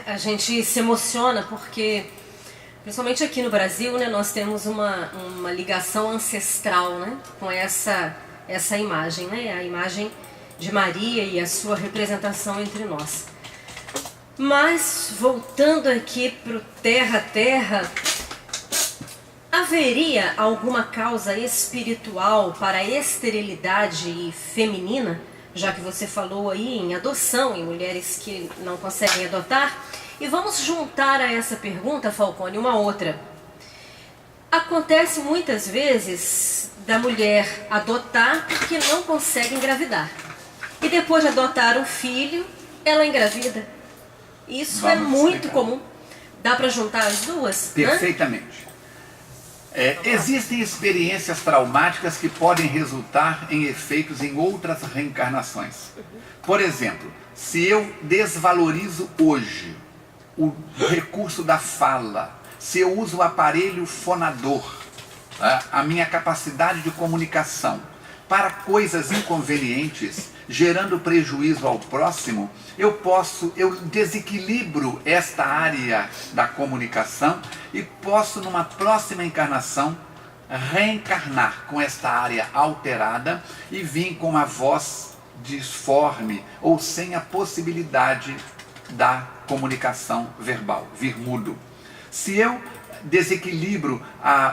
A gente se emociona porque, principalmente aqui no Brasil, né, nós temos uma ligação ancestral, né, com essa imagem, né, a imagem de Maria e a sua representação entre nós. Mas, voltando aqui para o terra a terra, haveria alguma causa espiritual para a esterilidade feminina? Já que você falou aí em adoção, em mulheres que não conseguem adotar. E vamos juntar a essa pergunta, Falcone, uma outra. Acontece muitas vezes da mulher adotar porque não consegue engravidar. E depois de adotar o filho, ela engravida. Isso é muito comum. Dá para juntar as duas? Perfeitamente. Existem experiências traumáticas que podem resultar em efeitos em outras reencarnações. Por exemplo, se eu desvalorizo hoje o recurso da fala, se eu uso o aparelho fonador, a minha capacidade de comunicação para coisas inconvenientes, gerando prejuízo ao próximo, eu desequilibro esta área da comunicação e posso, numa próxima encarnação, reencarnar com esta área alterada e vir com a voz disforme ou sem a possibilidade da comunicação verbal, vir mudo. Se eu desequilibro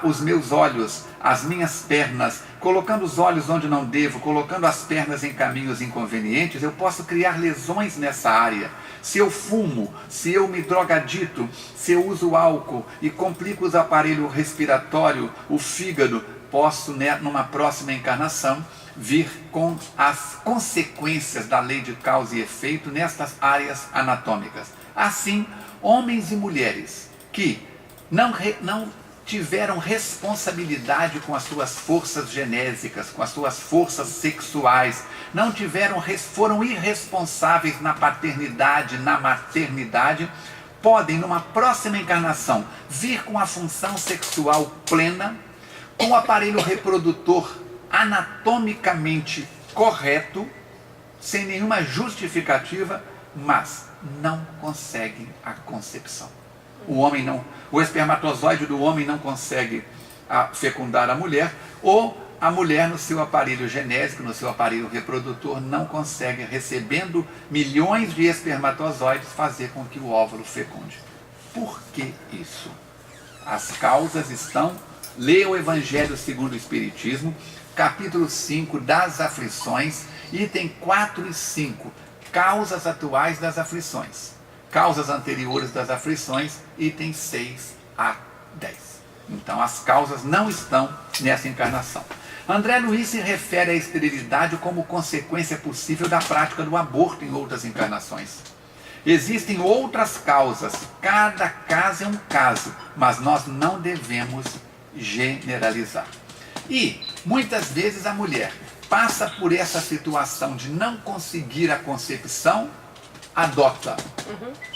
os meus olhos, as minhas pernas, colocando os olhos onde não devo, colocando as pernas em caminhos inconvenientes, eu posso criar lesões nessa área. Se eu fumo, se eu me drogadito, se eu uso álcool e complico o aparelho respiratório, o fígado, posso, numa próxima encarnação, vir com as consequências da lei de causa e efeito nestas áreas anatômicas. Assim, homens e mulheres que não tiveram responsabilidade com as suas forças genésicas, com as suas forças sexuais, foram irresponsáveis na paternidade, na maternidade, podem, numa próxima encarnação, vir com a função sexual plena, com o aparelho reprodutor anatomicamente correto, sem nenhuma justificativa, mas não conseguem a concepção. O espermatozoide do homem não consegue fecundar a mulher, ou a mulher no seu aparelho genésico, no seu aparelho reprodutor, não consegue, recebendo milhões de espermatozoides, fazer com que o óvulo fecunde. Por que isso? As causas estão, leia o Evangelho segundo o Espiritismo, capítulo 5 das aflições, item 4 e 5, causas atuais das aflições. Causas anteriores das aflições, itens 6 a 10. Então as causas não estão nessa encarnação. André Luiz se refere à esterilidade como consequência possível da prática do aborto em outras encarnações. Existem outras causas, cada caso é um caso, mas nós não devemos generalizar. E muitas vezes a mulher passa por essa situação de não conseguir a concepção, adota.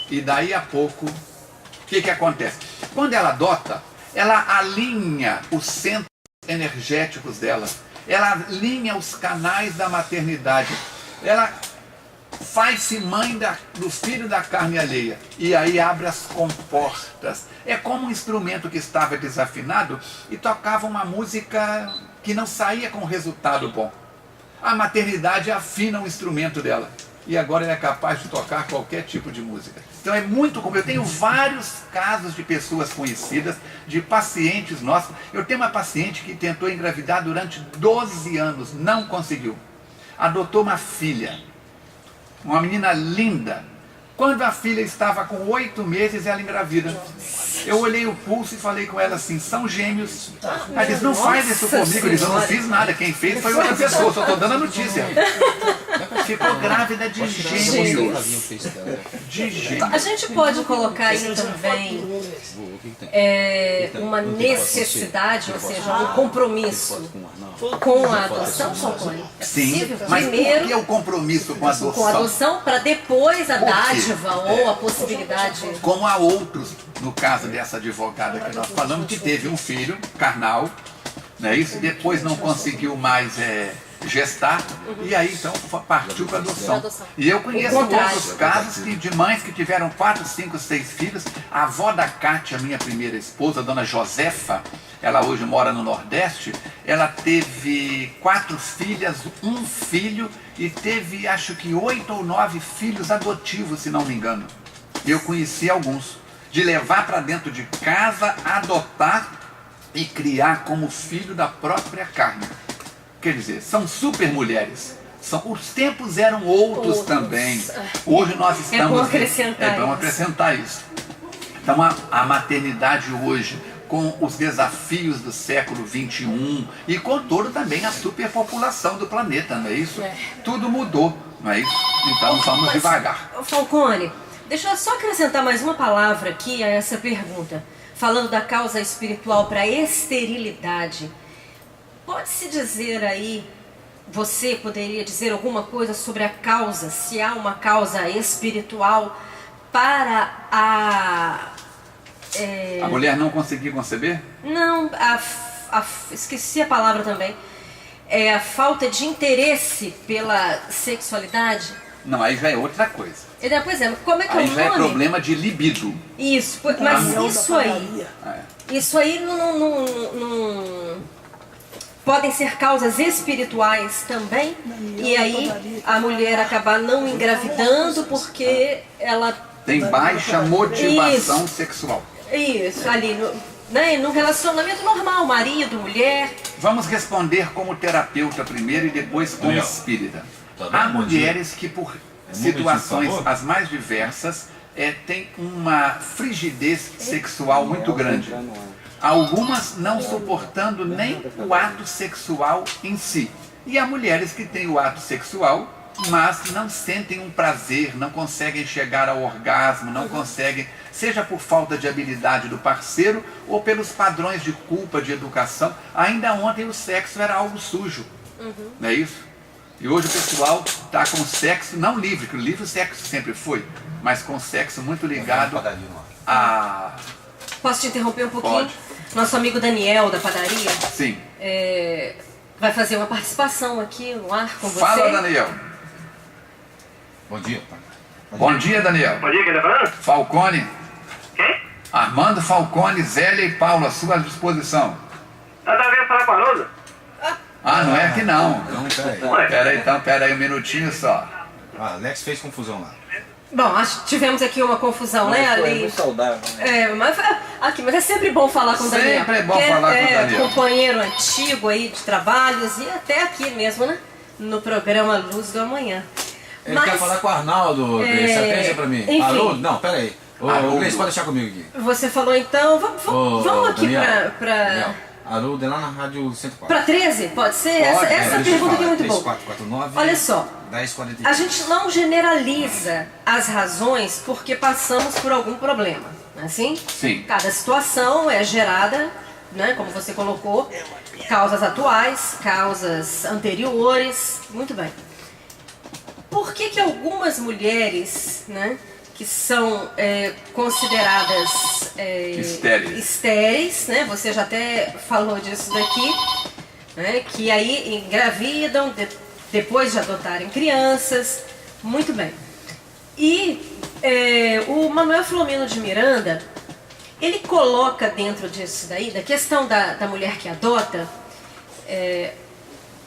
E daí a pouco, o que acontece? Quando ela adota, ela alinha os centros energéticos dela, ela alinha os canais da maternidade, ela faz-se mãe do filho da carne alheia, e aí abre as comportas. É como um instrumento que estava desafinado e tocava uma música que não saía com resultado bom. A maternidade afina o instrumento dela. E agora ele é capaz de tocar qualquer tipo de música. Então é muito comum. Eu tenho vários casos de pessoas conhecidas, de pacientes nossos. Eu tenho uma paciente que tentou engravidar durante 12 anos, não conseguiu. Adotou uma filha, uma menina linda. Quando a filha estava com 8 meses, ela engravida. Eu olhei o pulso e falei com ela assim, são gêmeos. Ela disse, não faz isso comigo. Eu disse, eu não fiz nada, quem fez foi outra pessoa, só estou dando a notícia. Ficou grávida de gêmeos. De gêmeos. A gente pode colocar aí também uma necessidade, ou seja, um compromisso com a adoção, Falcone? Sim, mas por que o compromisso com a adoção? Com a adoção para depois a dádiva ou a possibilidade... Como há outros, no caso dessa advogada que nós falamos, que teve um filho carnal, não é isso? Depois não conseguiu mais gestar, e aí então partiu para Pra adoção. adoção. E eu conheço O contrário. outros casos de mães que tiveram 4, 5, 6 filhos. A avó da Cátia, minha primeira esposa, a dona Josefa, ela hoje mora no Nordeste, ela teve 4 filhas, 1 filho, e teve acho que 8 ou 9 filhos adotivos, se não me engano. Eu conheci alguns. De levar para dentro de casa, adotar e criar como filho da própria carne. Quer dizer, são super mulheres. Os tempos eram outros também. Hoje nós estamos... bom acrescentar é bom isso. acrescentar isso. Então a maternidade hoje, com os desafios do século XXI e com toda também a superpopulação do planeta, não é isso? Tudo mudou, não é isso? Então vamos devagar. Falcone, deixa eu só acrescentar mais uma palavra aqui a essa pergunta. Falando da causa espiritual para a esterilidade. Pode-se dizer aí, você poderia dizer alguma coisa sobre a causa, se há uma causa espiritual para a... A mulher não conseguir conceber? Não, esqueci a palavra também. É a falta de interesse pela sexualidade. Não, aí já é outra coisa. Pois é, como é que é Aí o já é nome? problema de libido. Isso, mas isso aí não... Podem ser causas espirituais também, e aí a mulher acabar não engravidando porque ela... Tem baixa motivação sexual. Isso, ali no relacionamento normal, marido, mulher... Vamos responder como terapeuta primeiro e depois como espírita. Há mulheres que por situações as mais diversas têm uma frigidez sexual muito grande. Algumas não suportando nem o ato sexual em si. E há mulheres que têm o ato sexual, mas não sentem um prazer, não conseguem chegar ao orgasmo, não conseguem, seja por falta de habilidade do parceiro ou pelos padrões de culpa, de educação. Ainda ontem o sexo era algo sujo, não é isso? E hoje o pessoal está com sexo, não livre, que o livre o sexo sempre foi, mas com sexo muito ligado a... Posso te interromper um pouquinho? Pode. Nosso amigo Daniel, da padaria, Sim. vai fazer uma participação aqui no ar com você. Fala, Daniel. Bom dia. Bom dia, Daniel. Bom dia, quem tá falando? Falcone. Quem? Armando Falcone, Zélia e Paulo, à sua disposição. Ela tá vindo falar com a Rosa? Ah, não é aqui não. Então, Ué, Pera aí um minutinho só. Alex fez confusão lá. Bom, tivemos aqui uma confusão, né, ali? Muito saudável, né? Mas é sempre bom falar com o Daniel. Sempre é bom falar com o Daniel. Companheiro antigo aí de trabalhos e até aqui mesmo, né? No programa Luz do Amanhã. Ele quer falar com o Arnaldo, você atende pra mim. Enfim. Alô? Não, pera aí. Haroldo. O Gleice pode deixar comigo aqui. Você falou então, vamos aqui Daniel, pra Daniel, Haroldo é lá na Rádio 104. Pra 13? Pode ser? Pode, Essa deixa eu pergunta aqui é falar. muito boa. 3449 Olha só, 1043. a gente não generaliza as razões porque passamos por algum problema, não é assim? Sim. Cada situação é gerada, né, como você colocou, causas atuais, causas anteriores, muito bem. Por que algumas mulheres, né, que são consideradas estéreis, né, você já até falou disso daqui, né, que aí engravidam depois de adotarem crianças, muito bem. E o Manuel Filomeno de Miranda, ele coloca dentro disso daí, da questão da mulher que adota,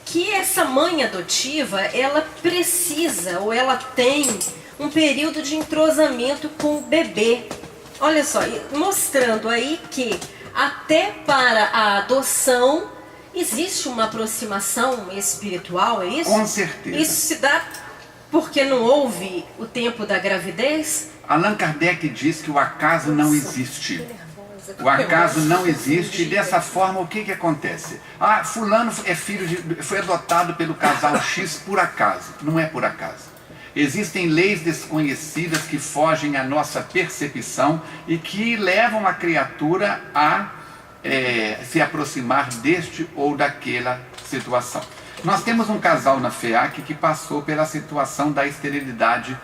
que essa mãe adotiva, ela precisa, ou ela tem um período de entrosamento com o bebê. Olha só, mostrando aí que até para a adoção existe uma aproximação espiritual, é isso? Com certeza. Isso se dá porque não houve o tempo da gravidez? Allan Kardec diz que o acaso não existe. O acaso não existe, e dessa forma o que acontece? Ah, fulano foi adotado pelo casal X por acaso. Não é por acaso. Existem leis desconhecidas que fogem à nossa percepção e que levam a criatura a se aproximar deste ou daquela situação. Nós temos um casal na FEAC que passou pela situação da esterilidade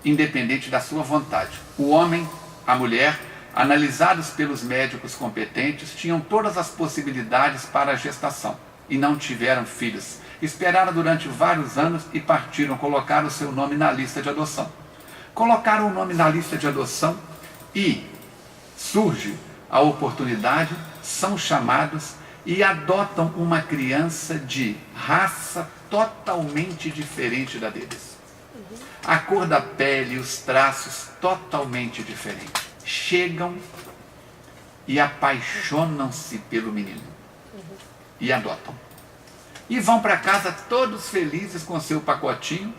independente da sua vontade. O homem, a mulher, analisados pelos médicos competentes, tinham todas as possibilidades para a gestação. e não tiveram filhos. Esperaram durante vários anos e partiram, colocaram o seu nome na lista de adoção. Colocaram o nome na lista de adoção e surge a oportunidade, são chamados e adotam uma criança de raça totalmente diferente da deles. A cor da pele, os traços totalmente diferentes. Chegam e apaixonam-se pelo menino e adotam. E vão para casa todos felizes com seu pacotinho,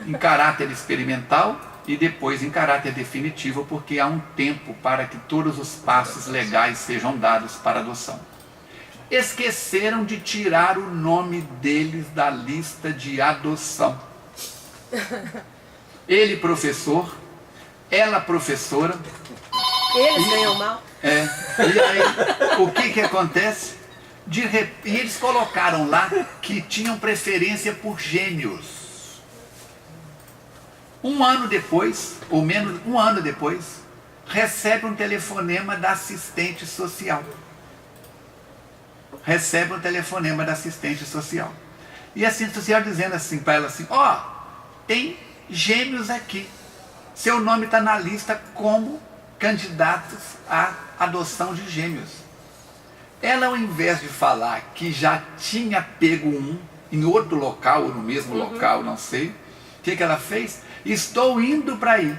em caráter experimental e depois em caráter definitivo, porque há um tempo para que todos os passos legais sejam dados para adoção. Esqueceram de tirar o nome deles da lista de adoção. Ele professor, ela professora. Eles ganham mal. E aí, o que acontece? E eles colocaram lá que tinham preferência por gêmeos. Um ano depois, ou menos um ano depois, recebe um telefonema da assistente social. Recebe um telefonema da assistente social. E a assistente social dizendo assim para ela assim, ó, tem gêmeos aqui. Seu nome está na lista como candidatos à adoção de gêmeos. Ela, ao invés de falar que já tinha pego um em outro local, ou no mesmo local, não sei, o que ela fez? Estou indo para aí.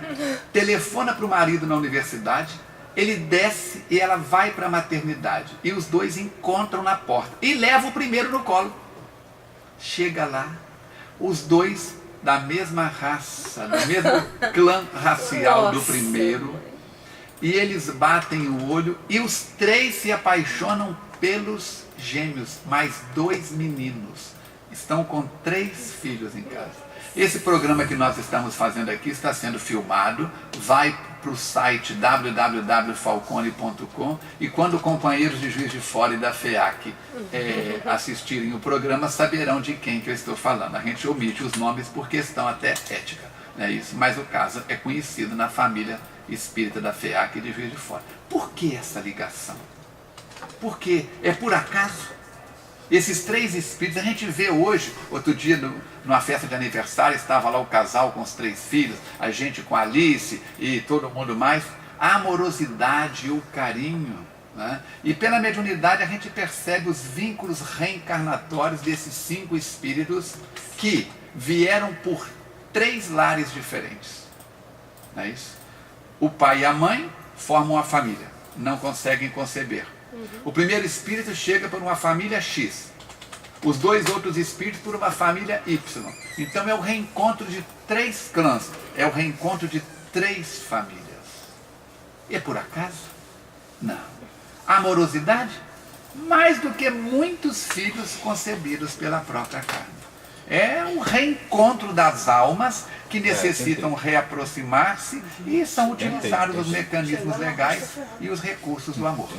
Telefona para o marido na universidade, ele desce e ela vai para a maternidade. E os dois encontram na porta. E leva o primeiro no colo. Chega lá, os dois da mesma raça, do mesmo clã racial do primeiro. E eles batem o olho e os três se apaixonam pelos gêmeos, mais 2 meninos. Estão com 3 filhos em casa. Esse programa que nós estamos fazendo aqui está sendo filmado, vai para o site www.falcone.com e quando companheiros de Juiz de Fora e da FEAC assistirem o programa, saberão de quem que eu estou falando. A gente omite os nomes por questão até ética, não é isso? Mas o caso é conhecido na família espírita da FEAC e de Juiz de Fora. Por que essa ligação? Porque é por acaso? Esses 3 espíritos, a gente vê hoje, outro dia numa festa de aniversário, estava lá o casal com os 3 filhos, a gente com a Alice e todo mundo mais, a amorosidade, o carinho, né? E pela mediunidade a gente percebe os vínculos reencarnatórios desses 5 espíritos que vieram por 3 lares diferentes, não é isso? O pai e a mãe formam uma família, não conseguem conceber. O primeiro espírito chega por uma família X, os 2 outros espíritos por uma família Y. Então é o reencontro de 3 clãs, é o reencontro de 3 famílias. E é por acaso? Não. Amorosidade? Mais do que muitos filhos concebidos pela própria carne. É o reencontro das almas que necessitam reaproximar-se e são utilizados os mecanismos legais e os recursos do amor.